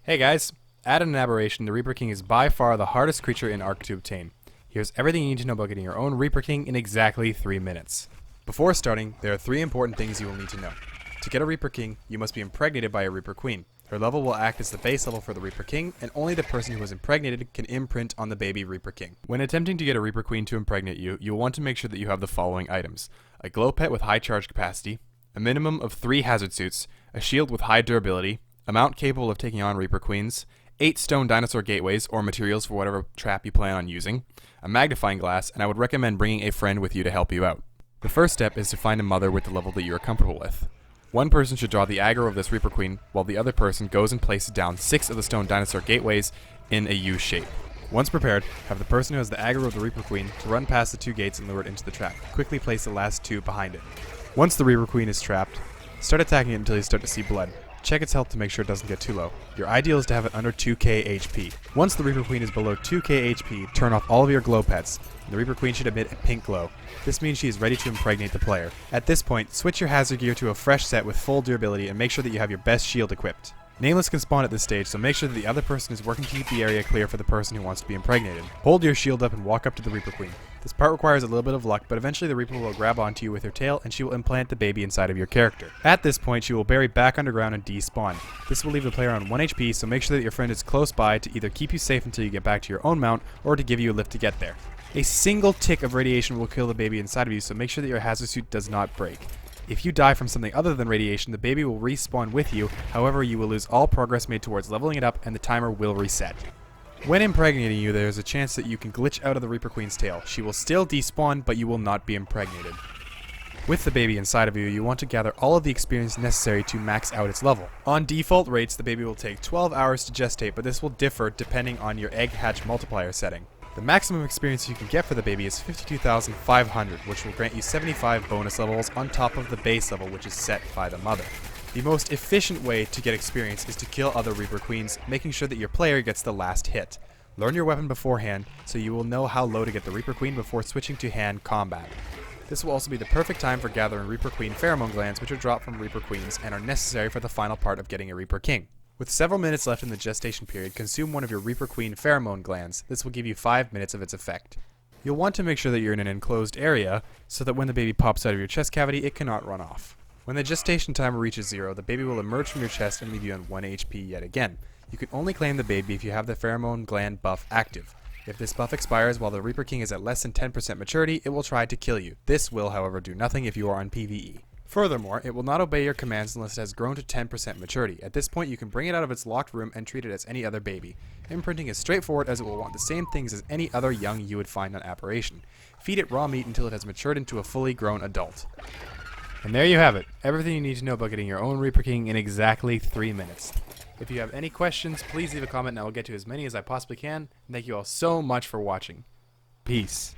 Hey guys, add an aberration, the Reaper King is by far the hardest creature in Arc to obtain. Here's everything you need to know about getting your own Reaper King in exactly 3 minutes. Before starting, there are 3 important things you will need to know. To get a Reaper King, you must be impregnated by a Reaper Queen. Her level will act as the base level for the Reaper King, and only the person who is impregnated can imprint on the baby Reaper King. When attempting to get a Reaper Queen to impregnate you, you'll want to make sure that you have the following items: a glow pet with high charge capacity, a minimum of 3 hazard suits, a shield with high durability, a mount capable of taking on Reaper Queens, 8 stone dinosaur gateways or materials for whatever trap you plan on using, a magnifying glass, and I would recommend bringing a friend with you to help you out. The first step is to find a mother with the level that you are comfortable with. One person should draw the aggro of this Reaper Queen, while the other person goes and places down 6 of the stone dinosaur gateways in a U shape. Once prepared, have the person who has the aggro of the Reaper Queen to run past the 2 gates and lure it into the trap. Quickly place the last 2 behind it. Once the Reaper Queen is trapped, start attacking it until you start to see blood. Check its health to make sure it doesn't get too low. Your ideal is to have it under 2k HP. Once the Reaper Queen is below 2k HP, turn off all of your glow pets. The Reaper Queen should emit a pink glow. This means she is ready to impregnate the player. At this point, switch your hazard gear to a fresh set with full durability and make sure that you have your best shield equipped. Nameless can spawn at this stage, so make sure that the other person is working to keep the area clear for the person who wants to be impregnated. Hold your shield up and walk up to the Reaper Queen. This part requires a little bit of luck, but eventually the Reaper will grab onto you with her tail and she will implant the baby inside of your character. At this point, she will bury back underground and despawn. This will leave the player on 1 HP, so make sure that your friend is close by to either keep you safe until you get back to your own mount or to give you a lift to get there. A single tick of radiation will kill the baby inside of you, so make sure that your hazard suit does not break. If you die from something other than radiation, the baby will respawn with you, however you will lose all progress made towards leveling it up and the timer will reset. When impregnating you, there is a chance that you can glitch out of the Reaper Queen's tail. She will still despawn, but you will not be impregnated. With the baby inside of you, you want to gather all of the experience necessary to max out its level. On default rates, the baby will take 12 hours to gestate, but this will differ depending on your egg hatch multiplier setting. The maximum experience you can get for the baby is 52,500, which will grant you 75 bonus levels on top of the base level, which is set by the mother. The most efficient way to get experience is to kill other Reaper Queens, making sure that your player gets the last hit. Learn your weapon beforehand, so you will know how low to get the Reaper Queen before switching to hand combat. This will also be the perfect time for gathering Reaper Queen pheromone glands, which are dropped from Reaper Queens and are necessary for the final part of getting a Reaper King. With several minutes left in the gestation period, consume one of your Reaper Queen pheromone glands. This will give you 5 minutes of its effect. You'll want to make sure that you're in an enclosed area, so that when the baby pops out of your chest cavity, it cannot run off. When the gestation timer reaches 0, the baby will emerge from your chest and leave you on 1 HP yet again. You can only claim the baby if you have the pheromone gland buff active. If this buff expires while the Reaper King is at less than 10% maturity, it will try to kill you. This will, however, do nothing if you are on PvE. Furthermore, it will not obey your commands unless it has grown to 10% maturity. At this point, you can bring it out of its locked room and treat it as any other baby. Imprinting is straightforward as it will want the same things as any other young you would find on Apparition. Feed it raw meat until it has matured into a fully grown adult. And there you have it, everything you need to know about getting your own Reaper King in exactly 3 minutes. If you have any questions, please leave a comment and I will get to as many as I possibly can. And thank you all so much for watching. Peace.